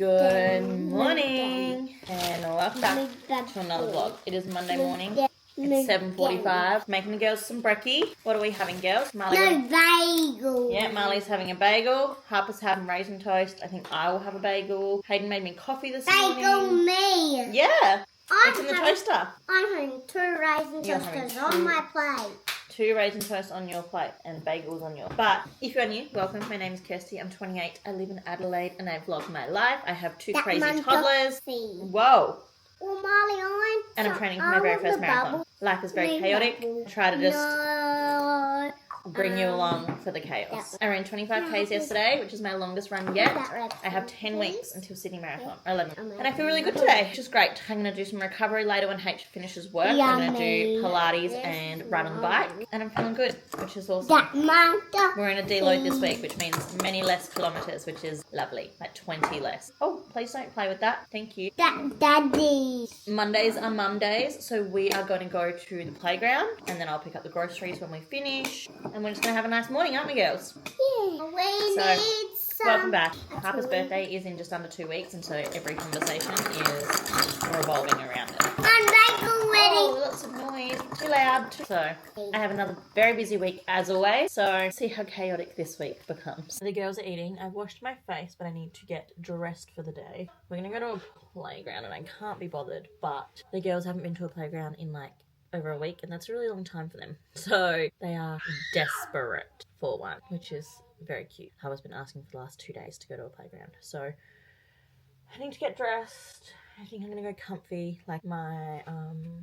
Good morning and welcome back to another vlog. It is Monday morning. It's 7:45. Making the girls some brekkie. What are we having, girls? Marley. No, bagel. Yeah, Marley's having a bagel. Harper's having raisin toast. I think I will have a bagel. Hayden made me coffee this morning. Bagel me. Yeah. It's in the toaster. I'm having 2 raisin toasters on my plate. 2 raisin toast on your plate and bagels on yours. But if you're new, welcome. My name is Kirsty. I'm 28. I live in Adelaide and I vlog my life. I have 2 crazy toddlers. Whoa. Well, Molly, and I'm training for my very first marathon. Life is very chaotic. I try to just bring you along for the chaos. I ran 25k's yesterday, which is my longest run yet. I have 10 weeks until Sydney Marathon, 11. And I feel really good today, which is great. I'm going to do some recovery later when H finishes work. I'm going to do Pilates and run on the bike. And I'm feeling good, which is awesome. We're in a deload this week, which means many less kilometres, which is lovely. Like 20 less. Oh, please don't play with that. Thank you. Daddy. Mondays are mum days, so we are going to go to the playground and then I'll pick up the groceries when we finish. And we're just going to have a nice morning, aren't we, girls? Yeah. We need some. Welcome back. Harper's birthday is in just under 2 weeks, and so every conversation is revolving around it. I'm bagel ready. Oh, lots of noise. Too loud. So, I have another very busy week, as always. So, see how chaotic this week becomes. The girls are eating. I've washed my face, but I need to get dressed for the day. We're going to go to a playground, and I can't be bothered, but the girls haven't been to a playground in, like, over a week, and that's a really long time for them. So they are desperate for one, which is very cute. Harper's been asking for the last 2 days to go to a playground. So I need to get dressed. I think I'm going to go comfy. Like my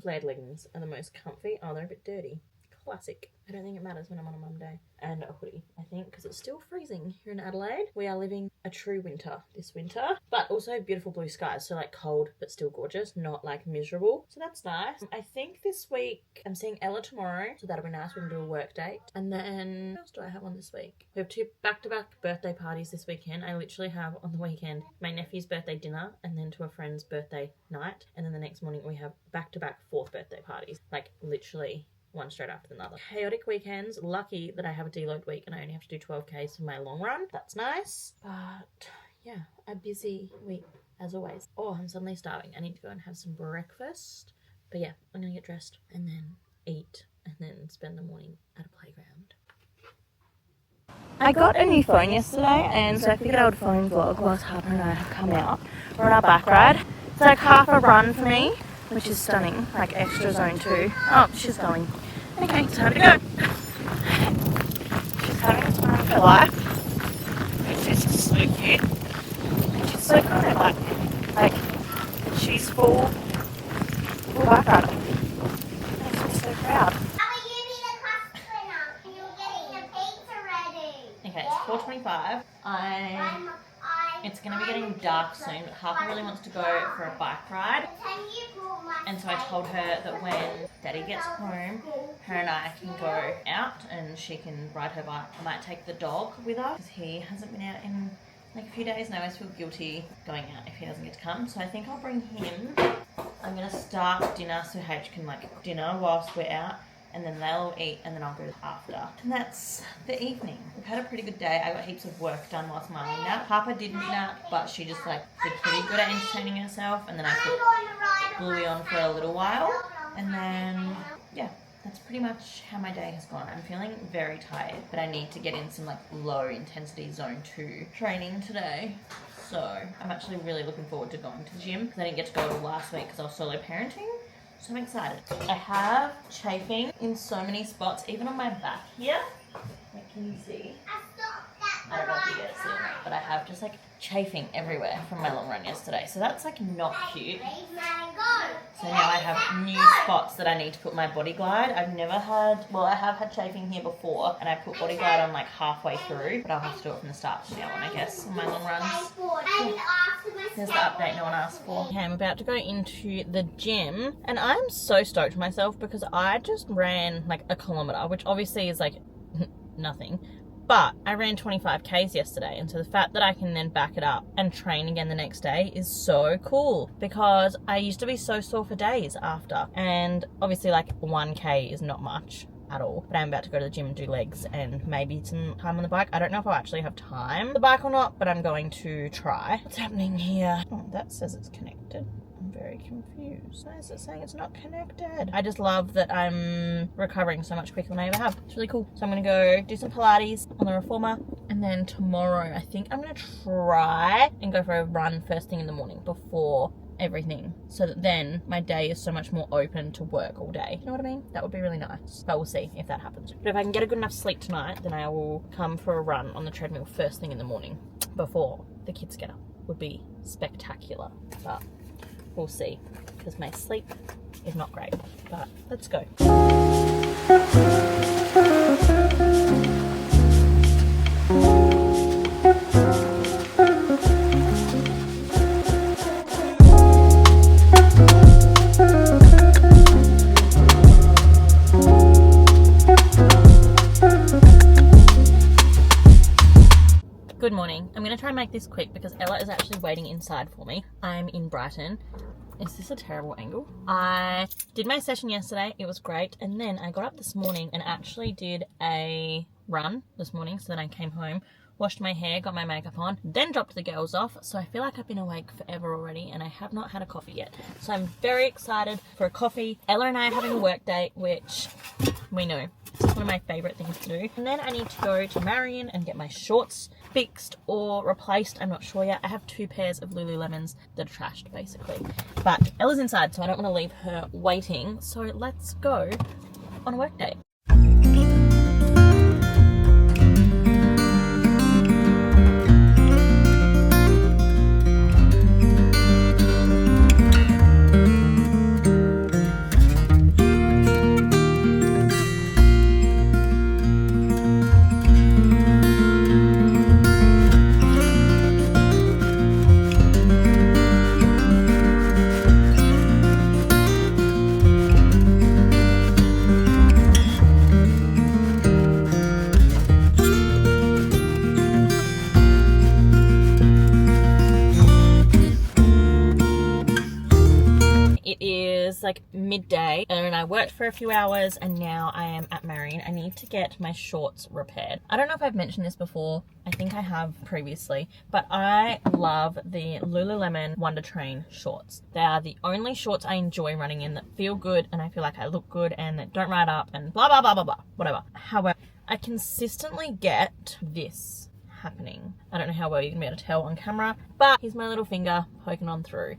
flared leggings are the most comfy. Oh, they're a bit dirty. Classic. I don't think it matters when I'm on a mum day. And a hoodie, I think, because it's still freezing here in Adelaide. We are living a true winter this winter, but also beautiful blue skies. So like cold, but still gorgeous, not like miserable. So that's nice. I think this week I'm seeing Ella tomorrow, so that'll be nice. We can do a work date. And then what else do I have on this week? We have 2 back-to-back birthday parties this weekend. I literally have on the weekend my nephew's birthday dinner and then to a friend's birthday night. And then the next morning we have back-to-back 4th birthday parties. Like literally one straight after another. Chaotic weekends. Lucky that I have a deload week and I only have to do 12k's for my long run. That's nice. But yeah, a busy week as always. Oh, I'm suddenly starving. I need to go and have some breakfast. But yeah, I'm going to get dressed and then eat and then spend the morning at a playground. I got a new phone yesterday and so I figured I would phone vlog whilst Harper and I have come out. We're on our bike ride. It's like half a run for me, which is stunning, like extra zone 2. Oh, she's going. Okay, it's time to go. She's having a time of her life. Which is so cute. And she's so good on her bike. Like, she's full bike rider. Makes me so proud. Okay, it's 4:25. It's going to be getting dark soon, but Harper really wants to go for a bike ride. And so I told her that when Daddy gets home, her and I can go out and she can ride her bike. I might take the dog with her because he hasn't been out in like a few days now. I always feel guilty going out if he doesn't get to come. So I think I'll bring him. I'm going to start dinner so H can like dinner whilst we're out. And then they'll eat and then I'll go after. And that's the evening. We've had a pretty good day. I got heaps of work done whilst Marley napped. Papa didn't nap, but she just like did pretty good at entertaining herself. And then I put Bluey on for a little while. And then, yeah, that's pretty much how my day has gone. I'm feeling very tired, but I need to get in some like low intensity zone 2 training today. So I'm actually really looking forward to going to the gym because I didn't get to go last week because I was solo parenting. So I'm excited. I have chafing in so many spots, even on my back here. Like, can you see? I don't know if you guys see it, but I have just like chafing everywhere from my long run yesterday. So that's like not cute. So now I have new spots that I need to put my body glide. I've never had, well, I have had chafing here before and I put body glide on like halfway through, but I'll have to do it from the start from now on, I guess, on my long runs. Yeah. Here's the update no one asked for. Okay, I'm about to go into the gym and I'm so stoked for myself because I just ran like a kilometre, which obviously is like nothing. But I ran 25k's yesterday, and so the fact that I can then back it up and train again the next day is so cool because I used to be so sore for days after. And obviously like 1k is not much, at all. But I'm about to go to the gym and do legs and maybe some time on the bike. I don't know if I'll actually have time on the bike or not, but I'm going to try. What's happening here? Oh, that says it's connected. I'm very confused. Why is it saying it's not connected? I just love that I'm recovering so much quicker than I ever have. It's really cool. So I'm going to go do some Pilates on the reformer. And then tomorrow, I think I'm going to try and go for a run first thing in the morning before everything, so that then my day is so much more open to work all day. You know what I mean? That would be really nice, but we'll see if that happens. But if I can get a good enough sleep tonight, then I will come for a run on the treadmill first thing in the morning before the kids get up. Would be spectacular, but we'll see, because my sleep is not great. But let's go. Good morning. I'm going to try and make this quick because Ella is actually waiting inside for me. I'm in Brighton. Is this a terrible angle? I did my session yesterday. It was great. And then I got up this morning and actually did a run this morning. So then I came home, washed my hair, got my makeup on, then dropped the girls off. So I feel like I've been awake forever already and I have not had a coffee yet. So I'm very excited for a coffee. Ella and I are having a work date, which we know. It's one of my favourite things to do. And then I need to go to Marion and get my shorts fixed or replaced. I'm not sure yet. I have 2 pairs of Lululemons that are trashed, basically. But Ella's inside, so I don't want to leave her waiting. So let's go on a work date. Like midday and I worked for a few hours and now I am at Marion. I need to get my shorts repaired. I don't know if I've mentioned this before. I think I have previously, but I love the Lululemon Wonder Train shorts. They are the only shorts I enjoy running in that feel good and I feel like I look good and that don't ride up and blah blah blah blah blah, whatever. However, I consistently get this happening. I don't know how well you can be able to tell on camera, but here's my little finger poking on through.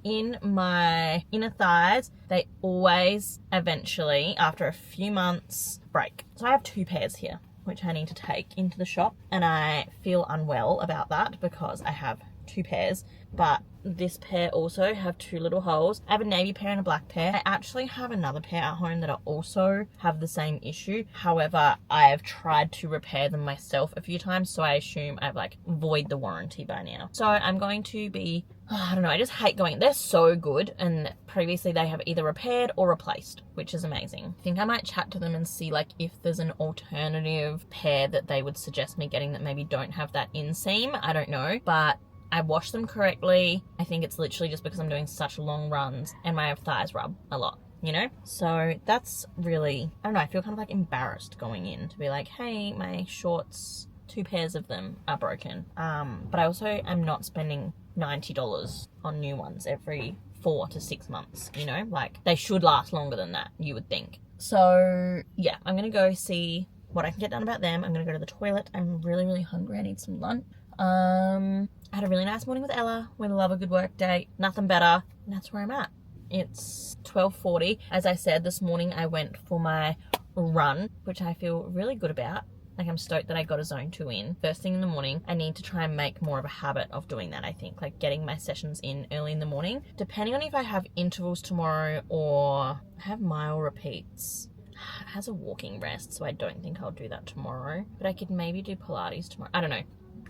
In my inner thighs, they always eventually, after a few months, break. So I have 2 pairs here, which I need to take into the shop. And I feel unwell about that because I have 2 pairs. But this pair also have 2 little holes. I have a navy pair and a black pair. I actually have another pair at home that also have the same issue. However, I have tried to repair them myself a few times. So I assume I've like voided the warranty by now. So I'm going to be... I don't know, I just hate going. They're so good, and previously they have either repaired or replaced, which is amazing. I think I might chat to them and see like if there's an alternative pair that they would suggest me getting that maybe don't have that inseam. I don't know, but I wash them correctly. I think it's literally just because I'm doing such long runs and my thighs rub a lot, you know? So that's really, I don't know, I feel kind of like embarrassed going in to be like, hey, my shorts, 2 pairs of them are broken. But I also am not spending $90 on new ones every 4 to 6 months, you know, like they should last longer than that, you would think. So yeah, I'm gonna go see what I can get done about them. I'm gonna go to the toilet. I'm really hungry. I need some lunch. I had a really nice morning with Ella. We love a good work date, nothing better, and that's where I'm at. It's 12:40. As I said, this morning I went for my run, which I feel really good about. Like, I'm stoked that I got a zone 2 in first thing in the morning. I need to try and make more of a habit of doing that, I think, like getting my sessions in early in the morning. Depending on if I have intervals tomorrow or have mile repeats. It has a walking rest, so I don't think I'll do that tomorrow. But I could maybe do Pilates tomorrow. I don't know.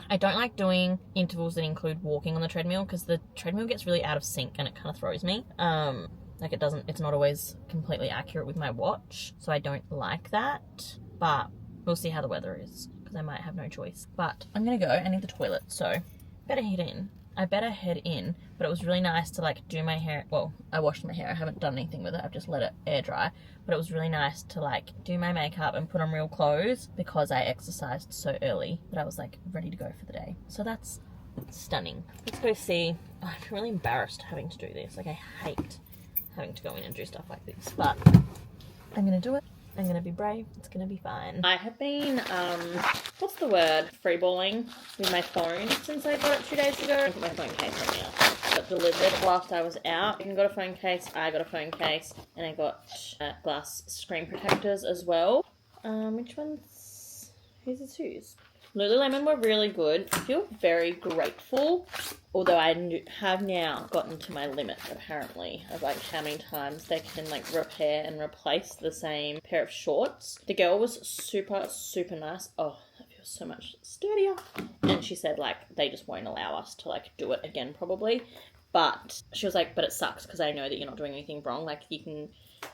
I don't like doing intervals that include walking on the treadmill because the treadmill gets really out of sync and it kind of throws me. Like it's not always completely accurate with my watch, so I don't like that. But we'll see how the weather is, because I might have no choice. But I'm gonna go. I need the toilet, so better head in I better head in, but it was really nice to like do my hair. Well, I washed my hair. I haven't done anything with it. I've just let it air dry. But it was really nice to like do my makeup and put on real clothes because I exercised so early that I was like ready to go for the day. So that's stunning. Let's go see. Oh, I feel really embarrassed having to do this. Like I hate having to go in and do stuff like this, but I'm gonna do it. I'm gonna be brave. It's gonna be fine. I have been, what's the word? Freeballing with my phone since I got it 2 days ago. I put my phone case on now. Got delivered whilst I was out. I got a phone case. I got a phone case, and I got glass screen protectors as well. Which ones? Whose? Lululemon were really good. I feel very grateful, although I have now gotten to my limit, apparently, of like how many times they can like repair and replace the same pair of shorts. The girl was super, super nice. Oh, that feels so much sturdier. And she said like they just won't allow us to like do it again probably. But she was like, but it sucks because I know that you're not doing anything wrong. Like you can,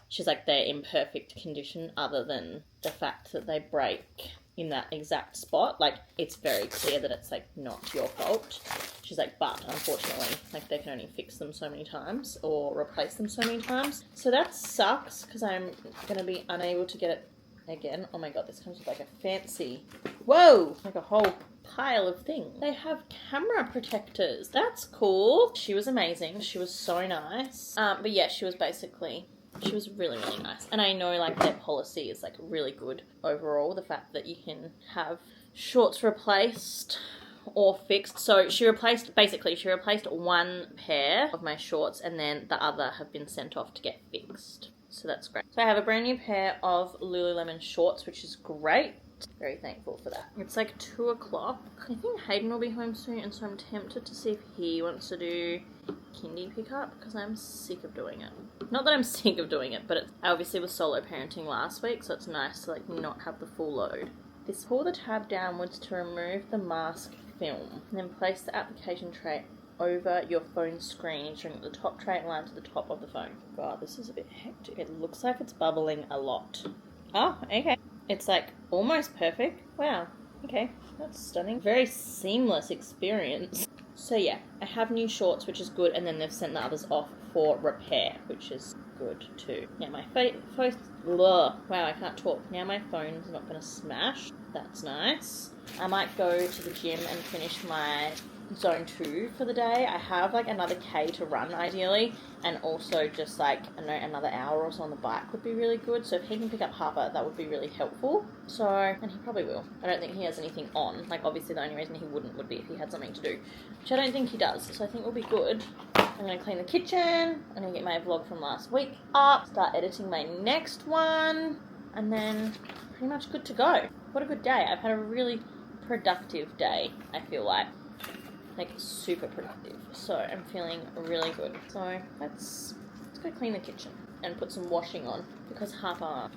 she's like, they're in perfect condition other than the fact that they break in that exact spot. Like it's very clear that it's like not your fault. She's like, but unfortunately like they can only fix them so many times or replace them so many times, so that sucks because I'm gonna be unable to get it again. Oh my god, this comes with like a fancy, whoa, like a whole pile of things. They have camera protectors. That's cool. She was amazing. She was so nice. But yeah, she was really, really nice. And I know like their policy is like really good overall. The fact that you can have shorts replaced or fixed. So she replaced one pair of my shorts and then the other have been sent off to get fixed. So that's great. So I have a brand new pair of Lululemon shorts, which is great. Very thankful for that. It's like 2 o'clock. I think Hayden will be home soon, and so I'm tempted to see if he wants to do kindy pickup because I'm sick of doing it. Not that I'm sick of doing it, but I obviously was solo parenting last week, so it's nice to like not have the full load. This, pull the tab downwards to remove the mask film, and then place the application tray over your phone screen, ensuring that the top tray aligns to the top of the phone. God, this is a bit hectic. It looks like it's bubbling a lot. Oh, okay. It's like almost perfect. Wow. Okay, that's stunning. Very seamless experience. So yeah, I have new shorts, which is good, and then they've sent the others off for repair, which is good too. Now my phone, wow, I can't talk. Now my phone's not going to smash. That's nice. I might go to the gym and finish my zone 2 for the day. I have like another K to run ideally, and also just like, I know, another hour or so on the bike would be really good. So if he can pick up Harper, that would be really helpful. So, and he probably will. I don't think he has anything on. Like obviously the only reason he wouldn't would be if he had something to do, which I don't think he does. So I think we'll be good. I'm going to clean the kitchen. I'm going to get my vlog from last week up, start editing my next one, and then pretty much good to go. What a good day. I've had a really productive day, I feel like super productive. So I'm feeling really good. So let's go clean the kitchen and put some washing on because Harper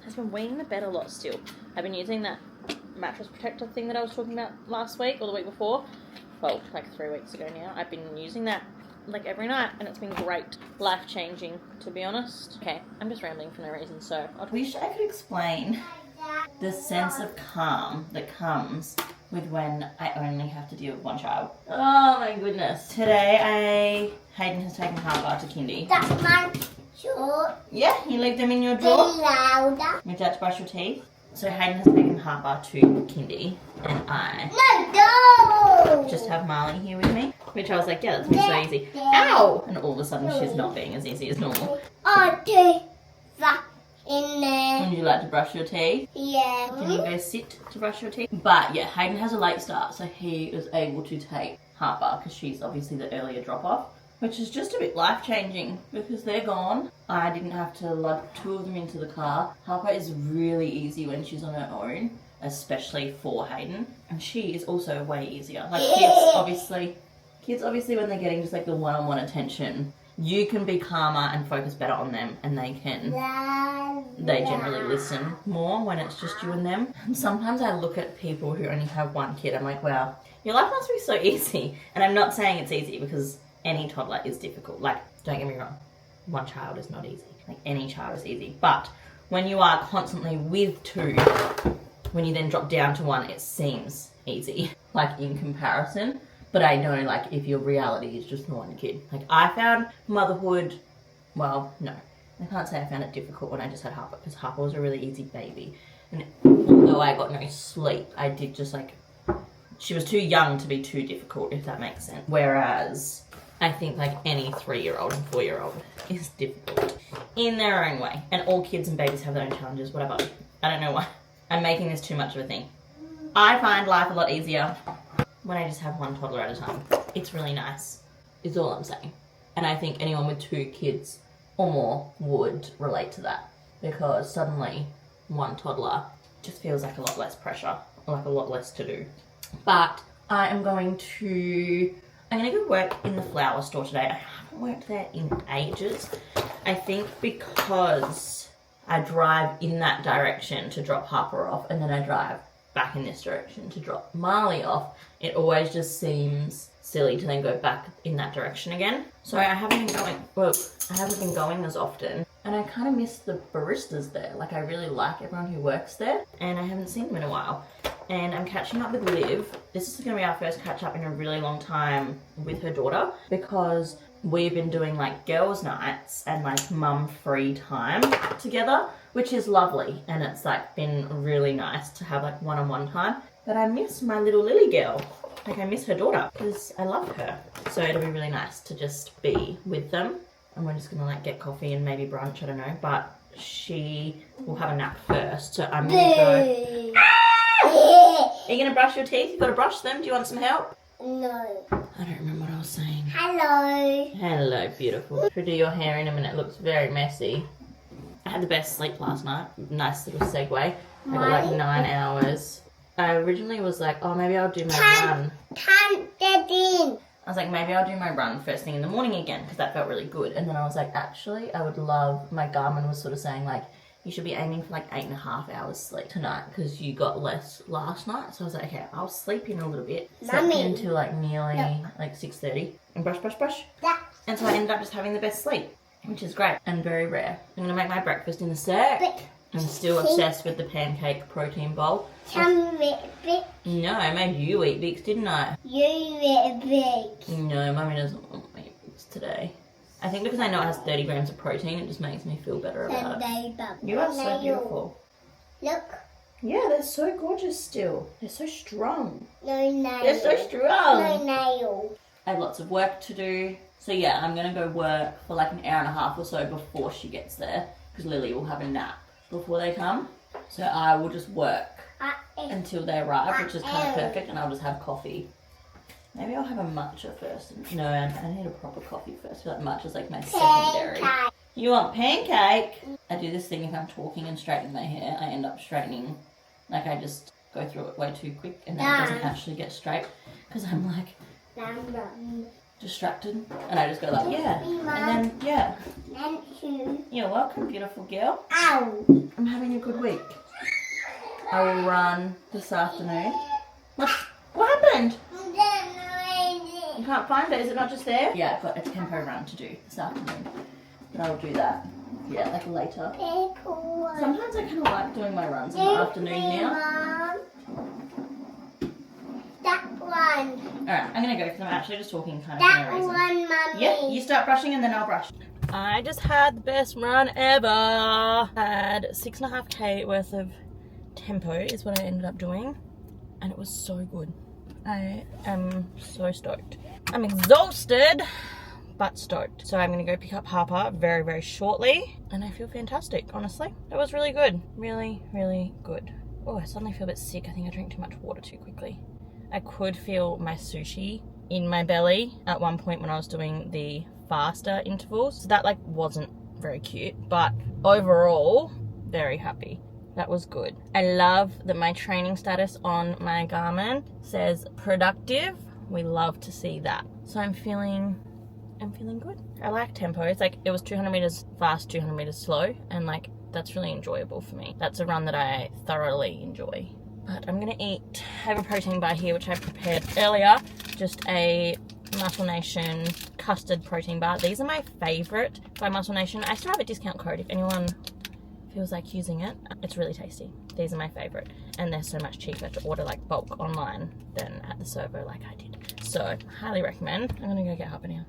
has been weighing the bed a lot still. I've been using that mattress protector thing that I was talking about last week or the week before. Well, like 3 weeks ago now. I've been using that like every night and it's been great. Life-changing, to be honest. Okay, I'm just rambling for no reason, so I wish I could explain the sense of calm that comes with when I only have to deal with one child. Oh my goodness. Today Hayden has taken Harper to kindy. That's my short. Yeah, you leave them in your drawer. Be louder. Would you like to brush your teeth? So Hayden has taken Harper to kindy and I just have Marley here with me. Which I was like, yeah, that's been so easy. Ow! And all of a sudden she's not being as easy as normal. In there. Would you like to brush your teeth? Yeah. Can you go sit to brush your teeth? But yeah, Hayden has a late start, so he was able to take Harper because she's obviously the earlier drop-off, which is just a bit life-changing because they're gone. I didn't have to lug 2 of them into the car. Harper is really easy when she's on her own, especially for Hayden, and she is also way easier. Like kids obviously when they're getting just like the one-on-one attention, you can be calmer and focus better on them, and they generally listen more when it's just you and them. And sometimes I look at people who only have one kid, I'm like, wow, your life must be so easy. And I'm not saying it's easy because any toddler is difficult. Like, don't get me wrong, one child is not easy. Like, any child is easy. But when you are constantly with 2, when you then drop down to 1, it seems easy, like in comparison. But I know, like, if your reality is just one kid. Like, I found motherhood, well, no. I can't say I found it difficult when I just had Harper, because Harper was a really easy baby. And although I got no sleep, I did just, like, she was too young to be too difficult, if that makes sense. Whereas I think, like, any 3-year-old and 4-year-old is difficult in their own way. And all kids and babies have their own challenges, whatever. I don't know why. I'm making this too much of a thing. I find life a lot easier when I just have one toddler at a time. It's really nice, is all I'm saying. And I think anyone with 2 kids or more would relate to that, because suddenly one toddler just feels like a lot less pressure, or like a lot less to do. But I'm going to go work in the flower store today. I haven't worked there in ages. I think because I drive in that direction to drop Harper off, and then I drive back in this direction to drop Marley off, it always just seems silly to then go back in that direction again. So I haven't been going as often, and I kind of miss the baristas there. Like, I really like everyone who works there, and I haven't seen them in a while. And I'm catching up with Liv. This is going to be our first catch up in a really long time with her daughter, because we've been doing like girls' nights and like mum free time together, which is lovely. And it's like been really nice to have like one-on-one time. But I miss my little Lily girl. Like, I miss her daughter because I love her. So it'll be really nice to just be with them. And we're just going to like get coffee and maybe brunch, I don't know. But she will have a nap first. So I'm going to go... Are you going to brush your teeth? You've got to brush them. Do you want some help? No. I don't remember what I was saying. Hello. Hello, beautiful. Should do your hair in a minute. It looks very messy. I had the best sleep last night. Nice little segue. I got like 9 hours. I originally was like, oh, maybe I'll do my run. Can't get in. I was like, maybe I'll do my run first thing in the morning again, because that felt really good. And then I was like, actually, I would love, my Garmin was sort of saying like, you should be aiming for like 8.5 hours sleep tonight because you got less last night. So I was like, okay, I'll sleep in a little bit. Slept in until like nearly like 6:30 and brush. Yeah. And so I ended up just having the best sleep, which is great and very rare. I'm going to make my breakfast in a sec. I'm still obsessed with the pancake protein bowl. Some big. No, I made you eat Vicks, didn't I? You eat big. No, Mummy doesn't want me Vicks today. I think because I know it has 30 grams of protein, it just makes me feel better about it. You are so beautiful. Look. Yeah, they're so gorgeous still. They're so strong. No nails. They're so strong. No nails. I have lots of work to do. So yeah, I'm going to go work for like an hour and a half or so before she gets there, because Lily will have a nap before they come. So I will just work until they arrive, which is kind of perfect, and I'll just have coffee. Maybe I'll have a matcha first. No, I need a proper coffee first. I feel like matcha's like my secondary. You want pancake? I do this thing if I'm talking and straightening my hair. I end up straightening, like I just go through it way too quick, and then it doesn't actually get straight because I'm like distracted, and I just go like, yeah, and then yeah. You're welcome, beautiful girl. Ow! I'm having a good week. I will run this afternoon. What happened? You can't find it? Is it not just there? Yeah, I've got a tempo run to do this afternoon. But I'll do that. Yeah, like later. Sometimes I kind of like doing my runs in the afternoon now. That one. Alright, I'm going to go because I'm actually just talking kind of That for no reason. one, Mummy. Yeah, you start brushing and then I'll brush. I just had the best run ever. Had 6.5k worth of tempo is what I ended up doing. And it was so good. I am so stoked. I'm exhausted, but stoked. So I'm going to go pick up Harper very, very shortly. And I feel fantastic, honestly. It was really good. Really, really good. Oh, I suddenly feel a bit sick. I think I drank too much water too quickly. I could feel my sushi in my belly at one point when I was doing the faster intervals. So that like wasn't very cute, but overall, very happy. That was good. I love that my training status on my Garmin says productive. We love to see that. So I'm feeling good. I like tempo. It's like it was 200 meters fast, 200 meters slow, and like that's really enjoyable for me. That's a run that I thoroughly enjoy. But I'm gonna eat. I have a protein bar here which I prepared earlier. Just a Muscle Nation custard protein bar. These are my favorite by Muscle Nation. I still have a discount code if anyone feels like using it. It's really tasty. These are my favorite, and they're so much cheaper to order like bulk online than at the servo like I did. So, highly recommend. I'm gonna go get Harper now.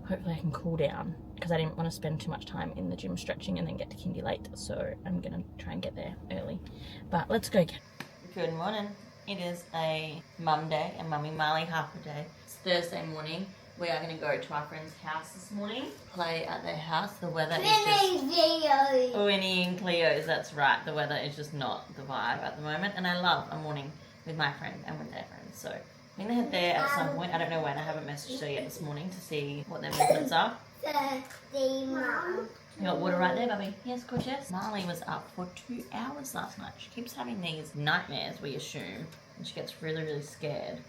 Hopefully I can cool down because I didn't want to spend too much time in the gym stretching and then get to kindy late. So I'm gonna try and get there early. But let's go get. Good morning. It is a mum day, a mummy Marley Harper day. It's Thursday morning. We are going to go to our friend's house this morning, play at their house. The weather is just... Winnie and Cleo's, that's right. The weather is just not the vibe at the moment. And I love a morning with my friend and with their friends. So I'm going to head there at some point. I don't know when. I haven't messaged her yet this morning to see what their movements are. You got water right there, Bubby? Yes, gorgeous. Marley was up for 2 hours last night. She keeps having these nightmares, we assume. And she gets really, really scared.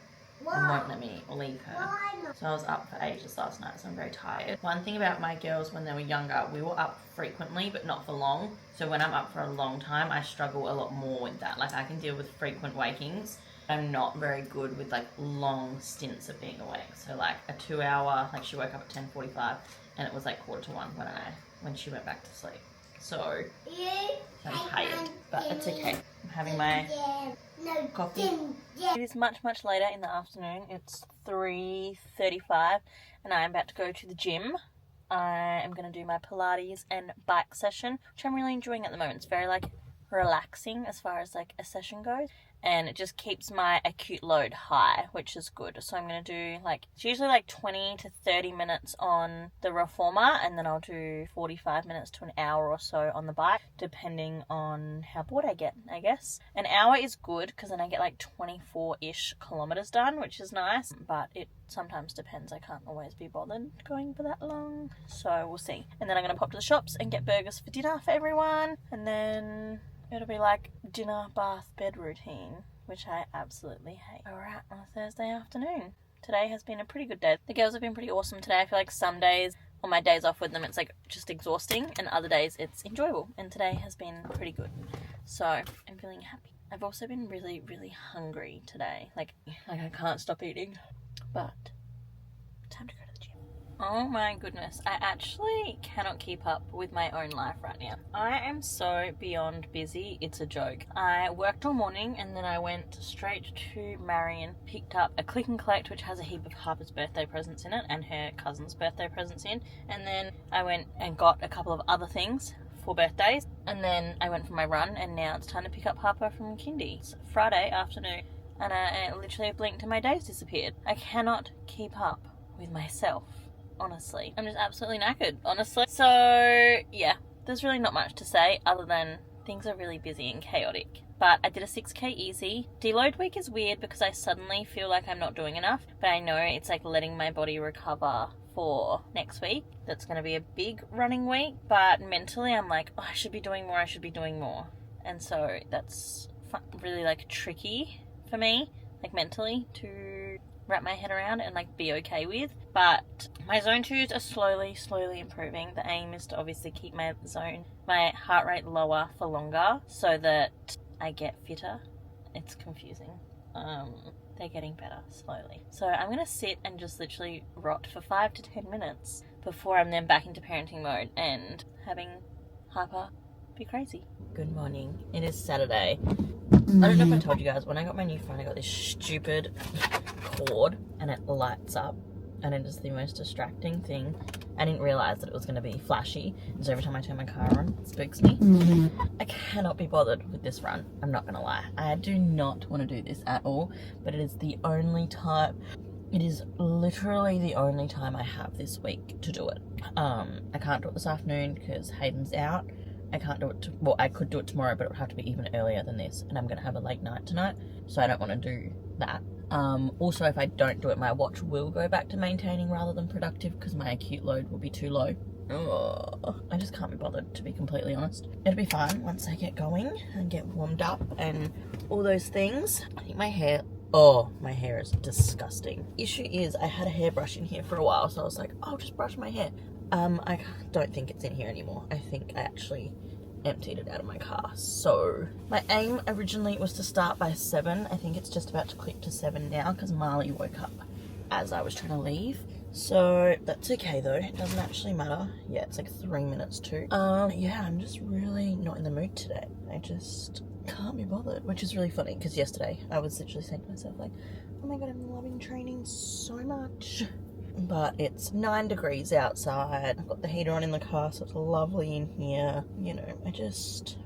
And won't let me leave her. So I was up for ages last night, so I'm very tired. One thing about my girls when they were younger, we were up frequently, but not for long. So when I'm up for a long time, I struggle a lot more with that. Like I can deal with frequent wakings. I'm not very good with like long stints of being awake. So like a 2 hour, like she woke up at 10:45 and it was like 1:45 when she went back to sleep. So I'm tired, but it's okay. I'm having my coffee. It is much, much later in the afternoon. It's 3:35 and I'm about to go to the gym. I am going to do my Pilates and bike session, which I'm really enjoying at the moment. It's very like relaxing as far as like a session goes. And it just keeps my acute load high, which is good. So I'm going to do like, it's usually like 20 to 30 minutes on the reformer, and then I'll do 45 minutes to an hour or so on the bike, depending on how bored I get, I guess. An hour is good because then I get like 24-ish kilometers done, which is nice, but it sometimes depends. I can't always be bothered going for that long. So we'll see. And then I'm going to pop to the shops and get burgers for dinner for everyone. And then it'll be like dinner, bath, bed routine, which I absolutely hate. We're out on a Thursday afternoon. Today has been a pretty good day. The girls have been pretty awesome today. I feel like some days, on my days off with them, it's like just exhausting, and other days it's enjoyable. And today has been pretty good. So I'm feeling happy. I've also been really, really hungry today. Like I can't stop eating. But time to go to the gym. Oh my goodness, I actually cannot keep up with my own life right now. I am so beyond busy, it's a joke. I worked all morning and then I went straight to Marion, picked up a click and collect which has a heap of Harper's birthday presents in it and her cousin's birthday presents in, and then I went and got a couple of other things for birthdays, and then I went for my run, and now it's time to pick up Harper from kindy. It's Friday afternoon and I literally blinked and my day's disappeared. I cannot keep up with myself. Honestly, I'm just absolutely knackered, honestly. So yeah, there's really not much to say other than things are really busy and chaotic. But I did a 6K easy. Deload week is weird because I suddenly feel like I'm not doing enough, but I know it's like letting my body recover for next week. That's going to be a big running week, but mentally I'm like, oh, I should be doing more. And so that's really like tricky for me, like mentally, to wrap my head around and like be okay with. But my zone 2s are slowly improving. The aim is to obviously keep my heart rate lower for longer so that I get fitter. It's confusing. They're getting better slowly. So I'm gonna sit and just literally rot for 5 to 10 minutes before I'm then back into parenting mode and having Harper be crazy. Good morning. It is Saturday. I don't know if I told you guys, when I got my new phone, I got this stupid cord and it lights up and it is the most distracting thing. I didn't realise that it was going to be flashy, and so every time I turn my car on, it spooks me. I cannot be bothered with this run, I'm not going to lie. I do not want to do this at all, but it is the only time, it is literally the only time I have this week to do it. I can't do it this afternoon because Hayden's out. I can't do it, well, I could do it tomorrow, but it would have to be even earlier than this, and I'm going to have a late night tonight, so I don't want to do that. Also, if I don't do it, my watch will go back to maintaining rather than productive because my acute load will be too low. Ugh. I just can't be bothered, to be completely honest. It'll be fine once I get going and get warmed up and all those things. I think my hair is disgusting. Issue is, I had a hairbrush in here for a while, so I was like, I'll just brush my hair. I don't think it's in here anymore. I think I actually emptied it out of my car. So my aim originally was to start by 7. I think it's just about to click to 7 now because Marley woke up as I was trying to leave. So that's okay though, it doesn't actually matter. Yeah, it's like 3 minutes to. Yeah, I'm just really not in the mood today. I just can't be bothered, which is really funny because yesterday I was literally saying to myself like, oh my god, I'm loving training so much. But it's 9 degrees outside. I've got the heater on in the car, so it's lovely in here. You know, I just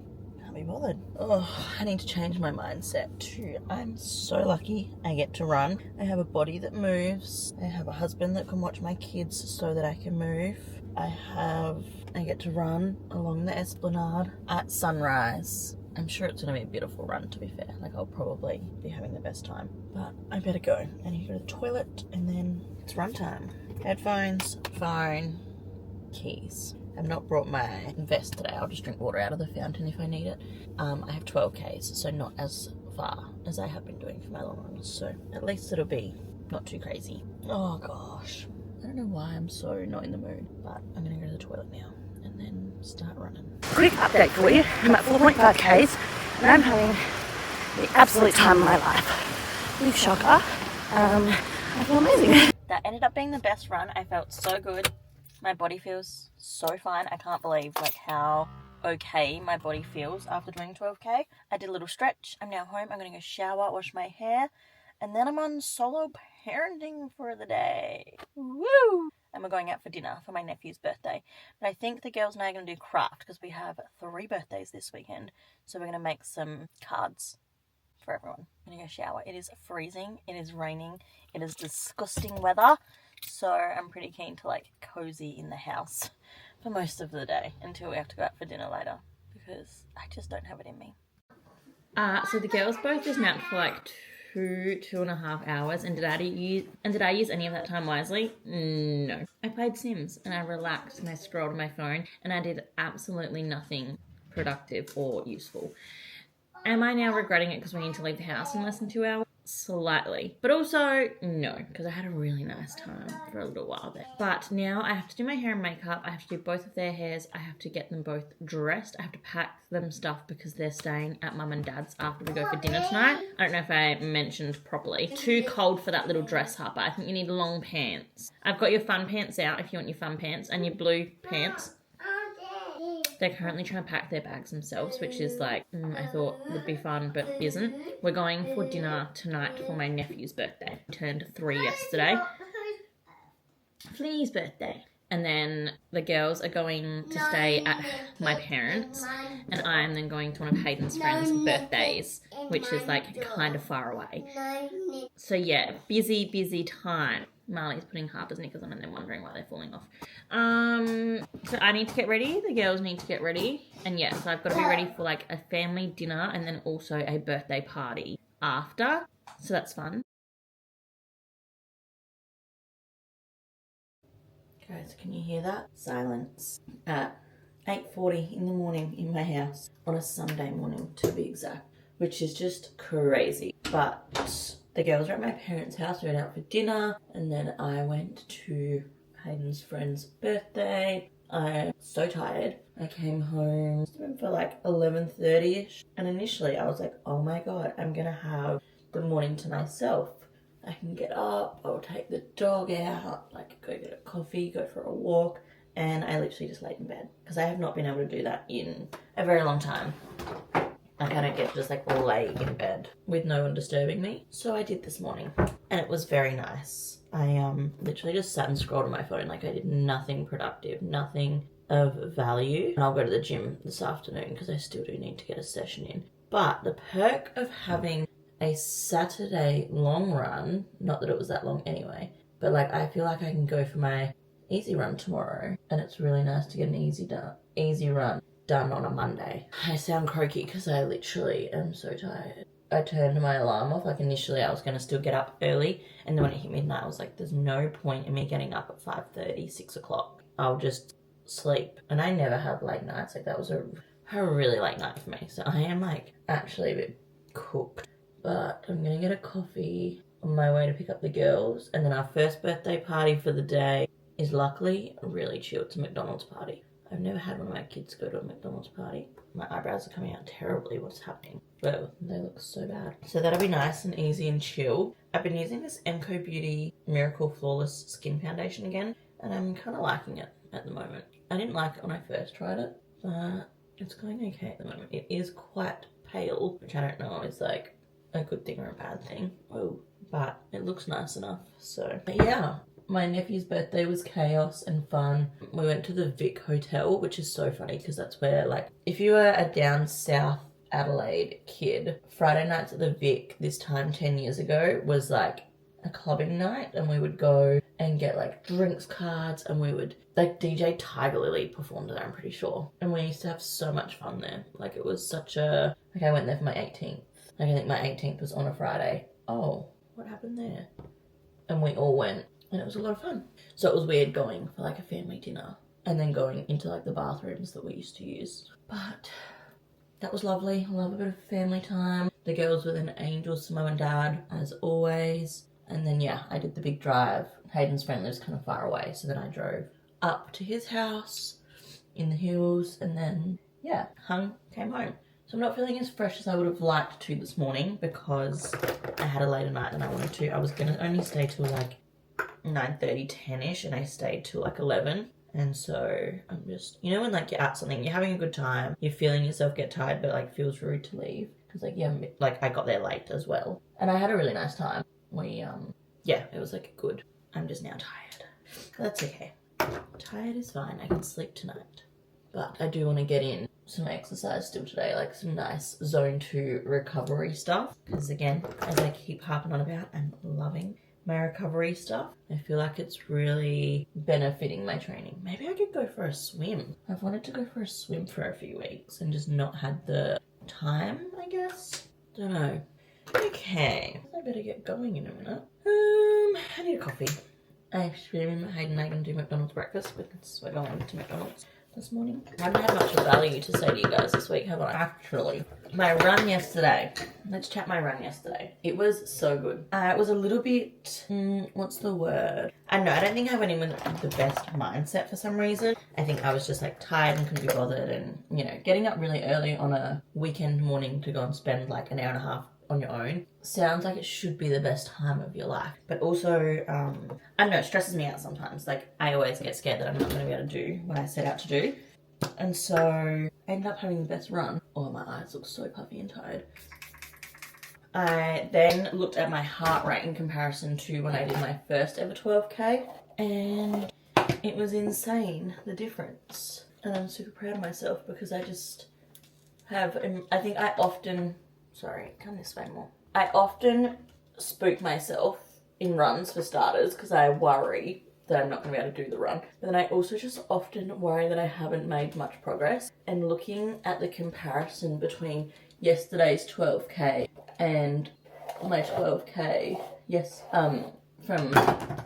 can't be bothered. Oh, I need to change my mindset too. I'm so lucky I get to run. I have a body that moves. I have a husband that can watch my kids so that I can move. I get to run along the esplanade at sunrise. I'm sure it's going to be a beautiful run, to be fair. Like, I'll probably be having the best time. But I better go. I need to go to the toilet, and then it's run time. Headphones, phone, keys. I've not brought my vest today. I'll just drink water out of the fountain if I need it. I have 12 Ks, so not as far as I have been doing for my long runs. So at least it'll be not too crazy. Oh, gosh. I don't know why I'm so not in the mood, but I'm going to go to the toilet now and then start running. Quick update for you. I'm at 4.5 Ks and I'm having the absolute time of my life. Big shocker. I feel amazing. That ended up being the best run. I felt so good. My body feels so fine. I can't believe like how okay my body feels after doing 12K. I did a little stretch. I'm now home. I'm going to go shower, wash my hair, and then I'm on solo parenting for the day. Woo! And we're going out for dinner for my nephew's birthday. But I think the girls and I are going to do craft because we have 3 birthdays this weekend. So we're going to make some cards for everyone. I'm going to go shower. It is freezing. It is raining. It is disgusting weather. So I'm pretty keen to like cozy in the house for most of the day until we have to go out for dinner later because I just don't have it in me. So the girls both just napped for like 2.5 hours, and did I use any of that time wisely? No. I played Sims and I relaxed and I scrolled on my phone and I did absolutely nothing productive or useful. Am I now regretting it because we need to leave the house in less than 2 hours? Slightly. But also, no, because I had a really nice time for a little while there. But now I have to do my hair and makeup. I have to do both of their hairs. I have to get them both dressed. I have to pack them stuff because they're staying at mum and dad's after we go for dinner tonight. I don't know if I mentioned properly. Too cold for that little dress, Harper. I think you need long pants. I've got your fun pants out if you want your fun pants and your blue pants. They're currently trying to pack their bags themselves, which is like, I thought would be fun, but isn't. We're going for dinner tonight for my nephew's birthday. He turned 3 yesterday. Flea's birthday. And then the girls are going to stay at my parents', and I'm then going to one of Hayden's friends' birthdays, which is like kind of far away. So yeah, busy time. Marley's putting Harper's knickers on and then wondering why they're falling off. So I need to get ready. The girls need to get ready. And yeah, so I've got to be ready for like a family dinner and then also a birthday party after. So that's fun. Guys, can you hear that? Silence. At 8:40 in the morning in my house on a Sunday morning to be exact, which is just crazy. But the girls are at my parents' house, we went out for dinner, and then I went to Hayden's friend's birthday. I'm so tired. I came home for like 11:30ish, and initially I was like, oh my god, I'm gonna have the morning to myself. I can get up, I'll take the dog out, like go get a coffee, go for a walk, and I literally just laid in bed because I have not been able to do that in a very long time. Like I don't get to just like lay in bed with no one disturbing me. So I did this morning and it was very nice. I literally just sat and scrolled on my phone. Like I did nothing productive, nothing of value. And I'll go to the gym this afternoon because I still do need to get a session in. But the perk of having a Saturday long run, not that it was that long anyway, but like I feel like I can go for my easy run tomorrow and it's really nice to get an easy run done on a Monday. I sound croaky because I literally am so tired. I turned my alarm off. Like initially I was going to still get up early, and then when it hit midnight I was like, there's no point in me getting up at 5:30, 6 o'clock. I'll just sleep. And I never have late nights. Like that was a really late night for me. So I am like actually a bit cooked. But I'm going to get a coffee on my way to pick up the girls. And then our first birthday party for the day is luckily really chill. It's a McDonald's party. I've never had one of my kids go to a McDonald's party. my eyebrows are coming out terribly. What's happening? Whoa, they look so bad. So that'll be nice and easy and chill. I've been using this MCO Beauty Miracle Flawless Skin Foundation again, and I'm kind of liking it at the moment. I didn't like it when I first tried it, but it's going okay at the moment. It is quite pale, which I don't know is like a good thing or a bad thing. Oh, but it looks nice enough. So, but yeah. My nephew's birthday was chaos and fun. We went to the Vic Hotel, which is so funny because that's where, like, if you were a down south Adelaide kid, Friday nights at the Vic this time 10 years ago was like a clubbing night, and we would go and get like drinks cards, and we would, like, DJ Tiger Lily performed there, I'm pretty sure. And we used to have so much fun there. Like, it was such a, like, I went there for my 18th. Like, I think my 18th was on a Friday. Oh, what happened there? And we all went. And it was a lot of fun. So it was weird going for like a family dinner and then going into like the bathrooms that we used to use. But that was lovely. I love a bit of family time. The girls were then angels to mum and dad, as always. And then, yeah, I did the big drive. Hayden's friend lives kind of far away. So then I drove up to his house in the hills and then, yeah, came home. So I'm not feeling as fresh as I would have liked to this morning because I had a later night than I wanted to. I was going to only stay till like 9:30, 10ish, and I stayed till like 11. And so I'm just, you know, when like you're at something, you're having a good time, you're feeling yourself get tired, but like feels rude to leave. Because like, yeah, like I got there late as well. And I had a really nice time. Yeah, it was like good. I'm just now tired. That's okay. Tired is fine. I can sleep tonight. But I do want to get in some exercise still today, like some nice zone 2 recovery stuff. Because again, as I keep harping on about, I'm loving my recovery stuff. I feel like it's really benefiting my training. Maybe I could go for a swim. I've wanted to go for a swim for a few weeks and just not had the time, I guess. Don't know. Okay, I better get going in a minute. I need a coffee. Hayden and I are going to do McDonald's breakfast because we're going to McDonald's this morning. I haven't had much of value to say to you guys this week, have I? Actually, my run yesterday. Let's chat my run yesterday. It was so good. It was a little bit, what's the word? I don't know, I don't think I went in with the best mindset for some reason. I think I was just like tired and couldn't be bothered, and, you know, getting up really early on a weekend morning to go and spend like an hour and a half on your own sounds like it should be the best time of your life, but also I don't know, it stresses me out sometimes. Like, I always get scared that I'm not going to be able to do what I set out to do, and so I ended up having the best run. Oh, my eyes look so puffy and tired. I then looked at my heart rate in comparison to when I did my first ever 12k, and it was insane, the difference. And I'm super proud of myself because I just have, I think I often, sorry, come this way more. I often spook myself in runs for starters because I worry that I'm not going to be able to do the run. But then I also just often worry that I haven't made much progress. And looking at the comparison between yesterday's 12k and my 12k, from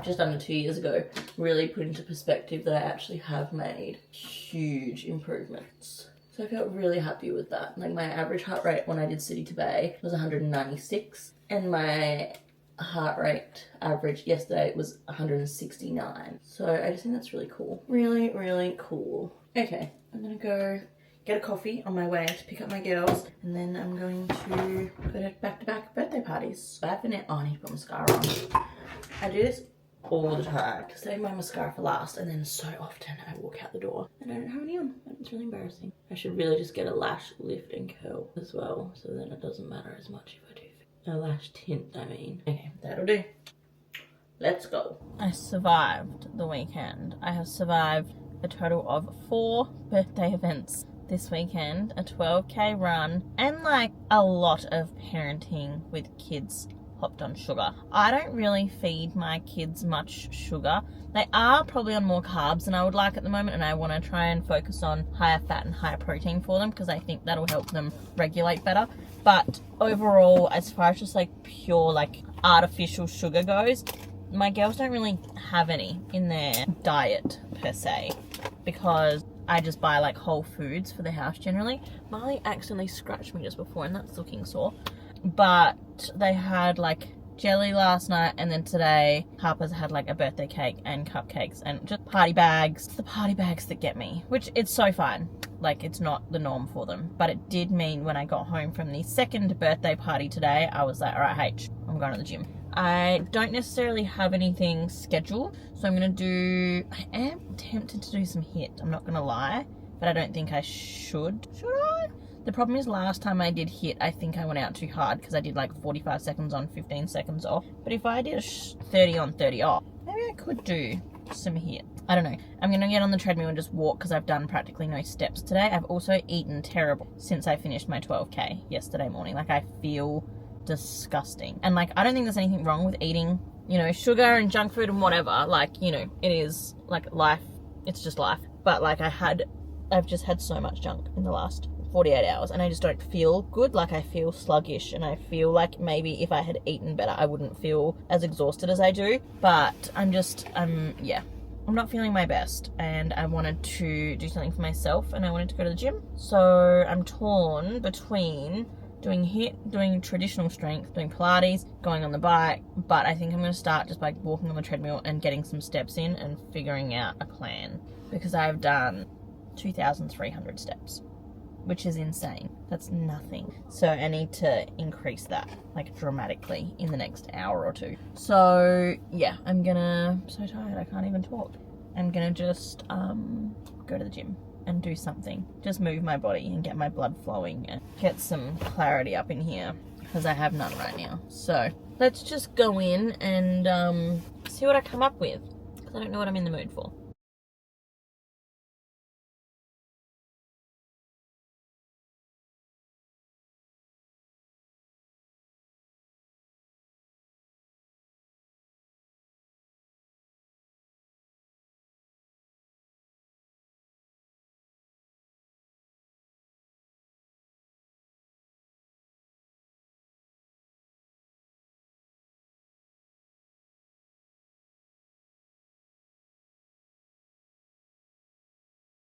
just under 2 years ago, really put into perspective that I actually have made huge improvements. So I felt really happy with that. Like, my average heart rate when I did City to Bay was 196, and my heart rate average yesterday was 169. So I just think that's really cool. Really, really cool. Okay, I'm gonna go get a coffee on my way to pick up my girls, and then I'm going to go to back-to-back birthday parties. Bye for now. Oh, I need to put mascara on. I do this all the time to save my mascara for last, and then so often I walk out the door and I don't have any on. It's really embarrassing. I should really just get a lash lift and curl as well, so then it doesn't matter as much if I do. A lash tint, I mean. Okay, that'll do. Let's go. I survived the weekend. I have survived a total of 4 birthday events this weekend, a 12k run, and like a lot of parenting with kids hopped on sugar. I don't really feed my kids much sugar. They are probably on more carbs than I would like at the moment, and I want to try and focus on higher fat and higher protein for them because I think that'll help them regulate better. But overall, as far as just like pure like artificial sugar goes, my girls don't really have any in their diet per se, because I just buy like whole foods for the house generally. Marley accidentally scratched me just before, and that's looking sore. But they had like jelly last night, and then today Harper's had like a birthday cake and cupcakes and just party bags. It's the party bags that get me, which it's so fine. Like, it's not the norm for them, but it did mean when I got home from the second birthday party today, I was like, all right, H, I'm going to the gym. I don't necessarily have anything scheduled, so I am tempted to do some HIIT, I'm not going to lie, but I don't think I should. Should I? The problem is last time I did HIIT, I think I went out too hard because I did like 45 seconds on, 15 seconds off. But if I did 30 on, 30 off, maybe I could do some HIIT. I don't know. I'm going to get on the treadmill and just walk because I've done practically no steps today. I've also eaten terrible since I finished my 12K yesterday morning. Like, I feel disgusting. And like, I don't think there's anything wrong with eating, you know, sugar and junk food and whatever. Like, you know, it is like life. It's just life. But like, I've just had so much junk in the last 48 hours and I just don't feel good. Like, I feel sluggish and I feel like maybe if I had eaten better I wouldn't feel as exhausted as I do. But I'm not feeling my best and I wanted to do something for myself and I wanted to go to the gym. So I'm torn between doing HIIT, doing traditional strength, doing Pilates, going on the bike, but I think I'm going to start just by walking on the treadmill and getting some steps in and figuring out a plan, because I've done 2,300 steps, which is insane. That's nothing. So I need to increase that like dramatically in the next hour or two. So yeah, I'm so tired I can't even talk. I'm gonna just go to the gym and do something. Just move my body and get my blood flowing and get some clarity up in here because I have none right now. So let's just go in and see what I come up with, because I don't know what I'm in the mood for.